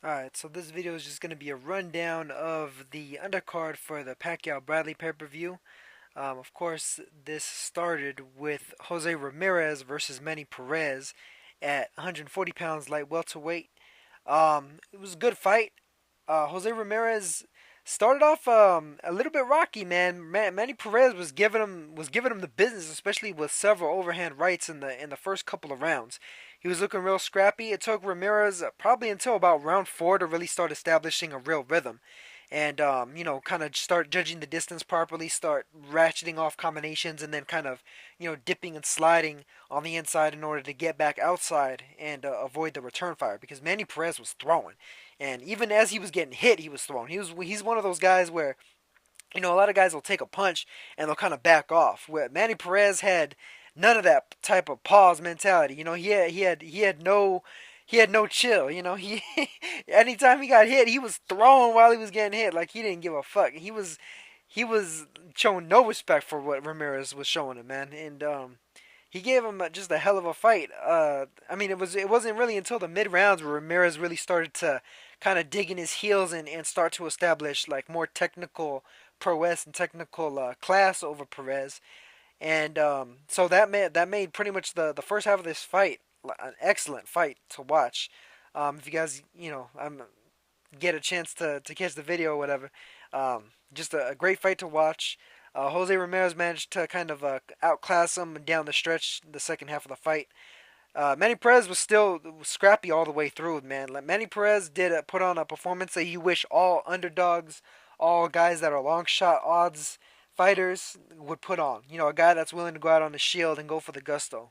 Alright, so this video is just going to be a rundown of the undercard for the Pacquiao-Bradley pay-per-view. Of course, this started with Jose Ramirez versus Manny Perez at 140 pounds light welterweight. It was a good fight. Jose Ramirez started off a little bit rocky, man. Manny Perez was giving him the business, especially with several overhand rights in the first couple of rounds. He was looking real scrappy. It took Ramirez probably until about round four to really start establishing a real rhythm. And kind of start judging the distance properly, start ratcheting off combinations, and then kind of, dipping and sliding on the inside in order to get back outside and avoid the return fire. Because Manny Perez was throwing, and even as he was getting hit, he was throwing. He's one of those guys where a lot of guys will take a punch and they'll kind of back off. Where Manny Perez had none of that type of pause mentality. He had no chill. He anytime he got hit, he was throwing while he was getting hit. Like he didn't give a fuck. He was showing no respect for what Ramirez was showing him, man. And he gave him just a hell of a fight. I mean, it wasn't really until the mid rounds where Ramirez really started to kind of dig in his heels and start to establish like more technical prowess and technical class over Perez. And so that made pretty much the first half of this fight an excellent fight to watch. If you guys get a chance to catch the video or whatever, just a great fight to watch. Jose Ramirez managed to kind of outclass him down the stretch, the second half of the fight. Manny Perez was still scrappy all the way through, man. Like, Manny Perez did put on a performance that you wish all underdogs, all guys that are long shot odds fighters would put on. A guy that's willing to go out on the shield and go for the gusto.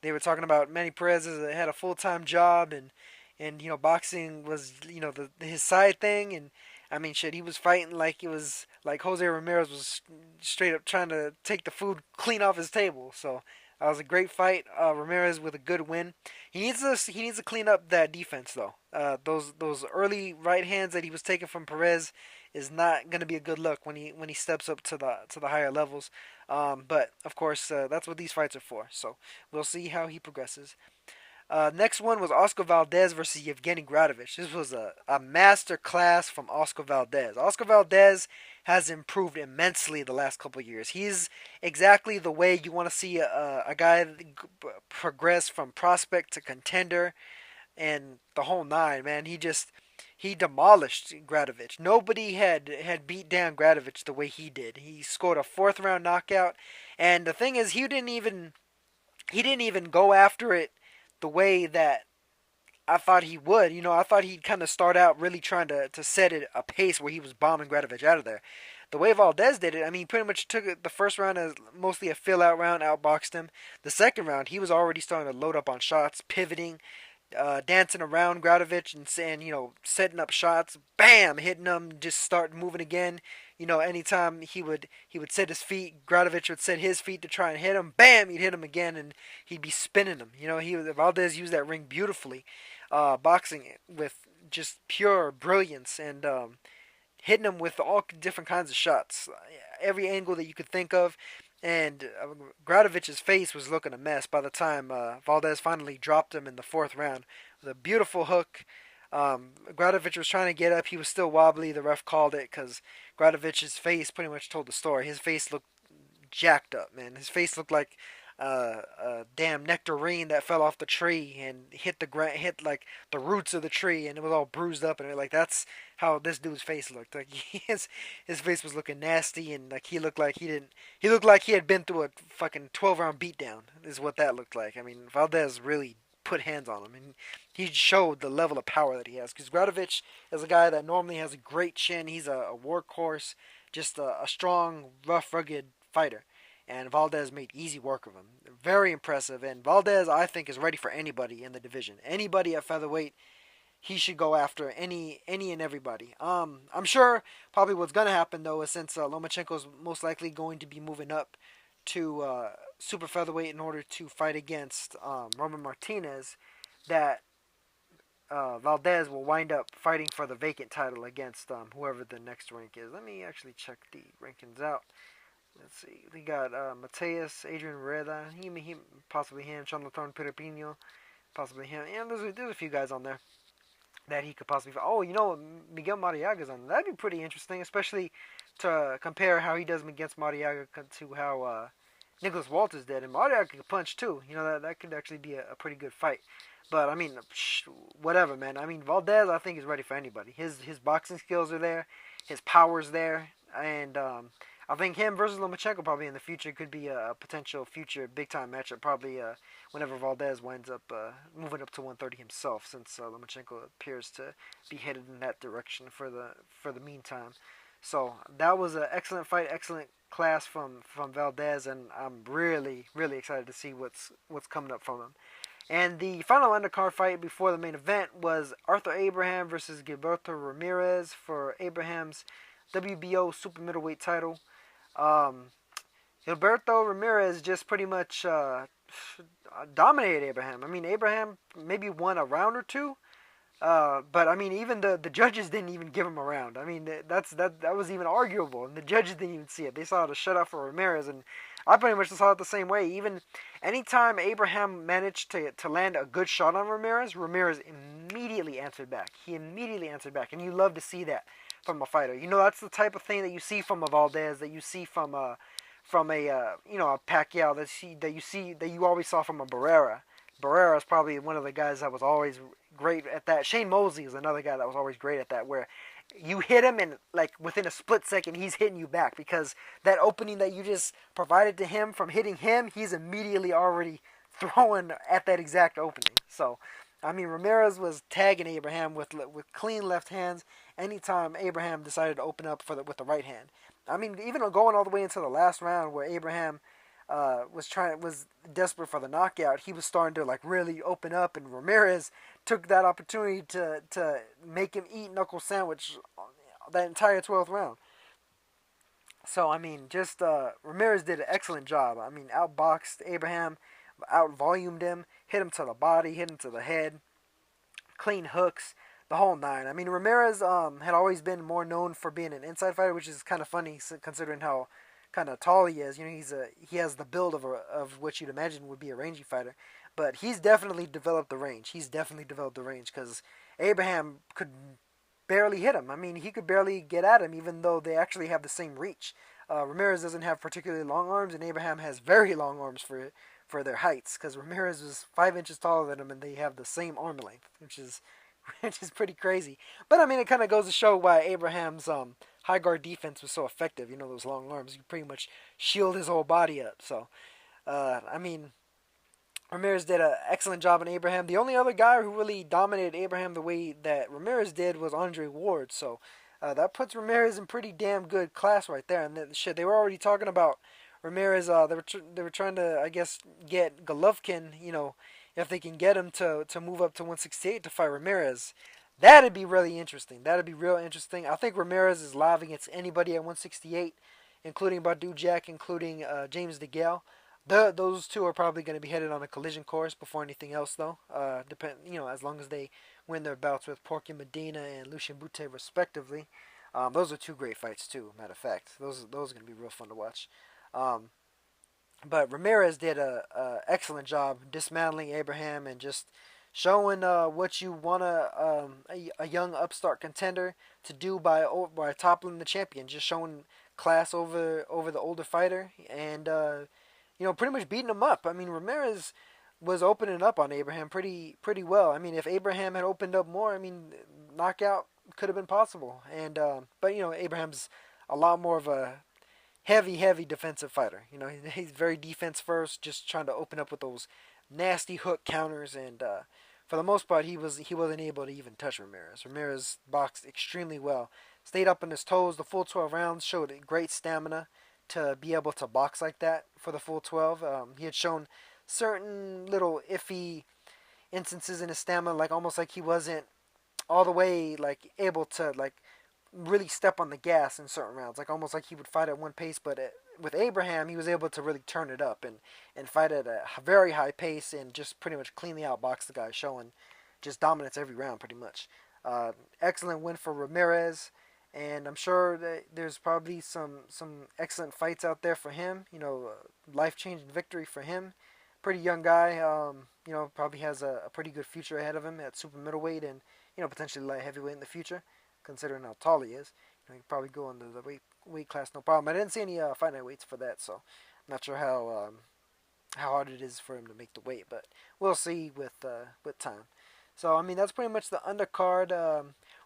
They were talking about Manny Perez had a full time job, and boxing was his side thing. And I mean, shit, he was fighting like it was like Jose Ramirez was straight up trying to take the food clean off his table. So that was a great fight. Ramirez with a good win. He needs to clean up that defense though. Those early right hands that he was taking from Perez is not going to be a good look when he steps up to the higher levels. But of course, that's what these fights are for. So we'll see how he progresses. Next one was Oscar Valdez versus Yevgeny Gradovich. This was a master class from Oscar Valdez. Oscar Valdez has improved immensely the last couple of years. He's exactly the way you want to see a guy progress from prospect to contender and the whole nine, man. He demolished Gradovich. Nobody had beat down Gradovich the way he did. He scored a fourth round knockout, and the thing is, he didn't even go after it the way that I thought he would. I thought he'd kind of start out really trying to set it a pace where he was bombing Gradovich out of there. The way Valdez did it, I mean, he pretty much took it the first round as mostly a fill out round, outboxed him. The second round, he was already starting to load up on shots, pivoting, dancing around Gradovich and saying, setting up shots, bam, hitting him, just start moving again. Anytime he would set his feet, Gradovich would set his feet to try and hit him, bam, he'd hit him again, and he'd be spinning him. Valdez used that ring beautifully, boxing it with just pure brilliance and hitting him with all different kinds of shots, every angle that you could think of. And Gradovich's face was looking a mess by the time Valdez finally dropped him in the fourth round. It was a beautiful hook. Gradovich was trying to get up. He was still wobbly. The ref called it because Gradovich's face pretty much told the story. His face looked jacked up, man. His face looked like a damn nectarine that fell off the tree and hit the ground, hit like the roots of the tree, and it was all bruised up. And like that's how this dude's face looked. Like his face was looking nasty, and like he looked like he didn't. He looked like he had been through a fucking 12 round beatdown. Is what that looked like. I mean, Valdez really put hands on him, and he showed the level of power that he has. Because Gradovich is a guy that normally has a great chin. He's a workhorse, just a strong, rough, rugged fighter. And Valdez made easy work of him. Very impressive. And Valdez, I think, is ready for anybody in the division. Anybody at featherweight, he should go after any and everybody. I'm sure probably what's gonna happen though is since Lomachenko's most likely going to be moving up to super featherweight in order to fight against Roman Martinez, that Valdez will wind up fighting for the vacant title against whoever the next rank is. Let me actually check the rankings out. Let's see. We got Mateus, Adrian Reda, he possibly him, Sean Latorne, Peter Pino, possibly him. Yeah, there's a few guys on there. that he could possibly. Oh, Miguel Mariaga's on. That'd be pretty interesting, especially to compare how he does against Mariaga to how Nicholas Walters did. And Mariaga could punch too. That could actually be a pretty good fight. But I mean, whatever, man. I mean, Valdez, I think is ready for anybody. His boxing skills are there, his power's there, and I think him versus Lomachenko probably in the future could be a potential future big time matchup. Probably whenever Valdez winds up moving up to 130 himself, since Lomachenko appears to be headed in that direction for the meantime. So that was an excellent fight, excellent class from Valdez, and I'm really excited to see what's coming up from him. And the final undercard fight before the main event was Arthur Abraham versus Gilberto Ramirez for Abraham's WBO super middleweight title. Um, Gilberto Ramirez just pretty much dominated Abraham. I mean, Abraham maybe won a round or two, but I mean, even the judges didn't even give him a round. I mean, that was even arguable, and the judges didn't even see it. They saw it a shutout for Ramirez, and I pretty much saw it the same way. Even anytime Abraham managed to land a good shot on Ramirez, Ramirez immediately answered back. He immediately answered back, and you love to see that from a fighter. That's the type of thing that you see from a Valdez, that you see from a a Pacquiao, that you always saw from a Barrera. Barrera is probably one of the guys that was always great at that. Shane Mosley is another guy that was always great at that, where you hit him and like within a split second he's hitting you back, because that opening that you just provided to him from hitting him, he's immediately already throwing at that exact opening. So I mean, Ramirez was tagging Abraham with clean left hands anytime Abraham decided to open up with the right hand. I mean, even going all the way into the last round where Abraham was desperate for the knockout, he was starting to like really open up, and Ramirez took that opportunity to make him eat knuckle sandwich that entire 12th round. So I mean, just Ramirez did an excellent job. I mean, outboxed Abraham, outvolumed him, hit him to the body, hit him to the head, clean hooks, the whole nine. I mean, Ramirez had always been more known for being an inside fighter, which is kind of funny considering how kind of tall he is. He has the build of what you'd imagine would be a rangy fighter, but he's definitely developed the range. He's definitely developed the range because Abraham could barely hit him. I mean, he could barely get at him, even though they actually have the same reach. Ramirez doesn't have particularly long arms, and Abraham has very long arms for their heights, because Ramirez was 5 inches taller than him, and they have the same arm length, which is which is pretty crazy. But I mean, it kind of goes to show why Abraham's high guard defense was so effective. Those long arms, you pretty much shield his whole body up. So I mean, Ramirez did an excellent job on Abraham. The only other guy who really dominated Abraham the way that Ramirez did was Andre Ward. So that puts Ramirez in pretty damn good class right there. And shit, they were already talking about Ramirez. They were trying to, I guess, get Golovkin. If they can get him to move up to 168 to fight Ramirez. That'd be really interesting. That'd be real interesting. I think Ramirez is live against anybody at 168, including Badu Jack, including James DeGale. Those two are probably going to be headed on a collision course before anything else, though. As long as they win their bouts with Porky Medina and Lucien Bute, respectively. Those are two great fights too. Matter of fact, those are going to be real fun to watch. But Ramirez did a excellent job dismantling Abraham and just showing what you want a young upstart contender to do by toppling the champion, just showing class over the older fighter, and pretty much beating him up. I mean, Ramirez was opening up on Abraham pretty well. I mean, if Abraham had opened up more, I mean, knockout could have been possible. And but Abraham's a lot more of a heavy defensive fighter. He's very defense first, just trying to open up with those nasty hook counters, and for the most part, he wasn't able to even touch Ramirez. Ramirez boxed extremely well, stayed up on his toes the full 12 rounds, showed great stamina to be able to box like that for the full 12. He had shown certain little iffy instances in his stamina, like almost like he wasn't all the way like able to like really step on the gas in certain rounds, like almost like he would fight at one pace. But with Abraham, he was able to really turn it up and fight at a very high pace and just pretty much cleanly outbox the guy, showing just dominance every round pretty much. Excellent win for Ramirez, and I'm sure that there's probably some excellent fights out there for him. Life changing victory for him. Pretty young guy. Probably has a pretty good future ahead of him at super middleweight, and potentially light heavyweight in the future, considering how tall he is. He could probably go into the weight class no problem. I didn't see any fight night weights for that, so I'm not sure how hard it is for him to make the weight, but we'll see with time. So I mean that's pretty much the undercard.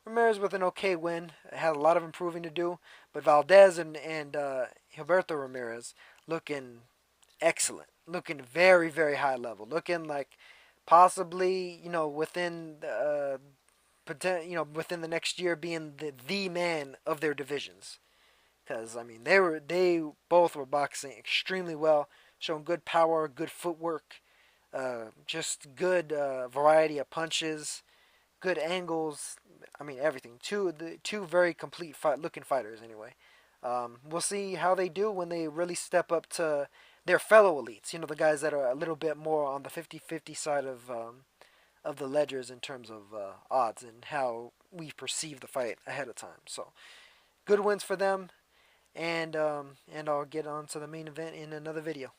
Ramirez with an okay win, had a lot of improving to do, but Valdez and Gilberto Ramirez looking excellent, looking very high level, looking like possibly within within the next year being the man of their divisions. Because I mean they both were boxing extremely well, showing good power, good footwork, just good variety of punches, good angles. I mean everything. Two very complete looking fighters anyway. We'll see how they do when they really step up to their fellow elites. The guys that are a little bit more on the 50-50 side of the ledgers in terms of odds and how we perceive the fight ahead of time. So good wins for them, and I'll get on to the main event in another video.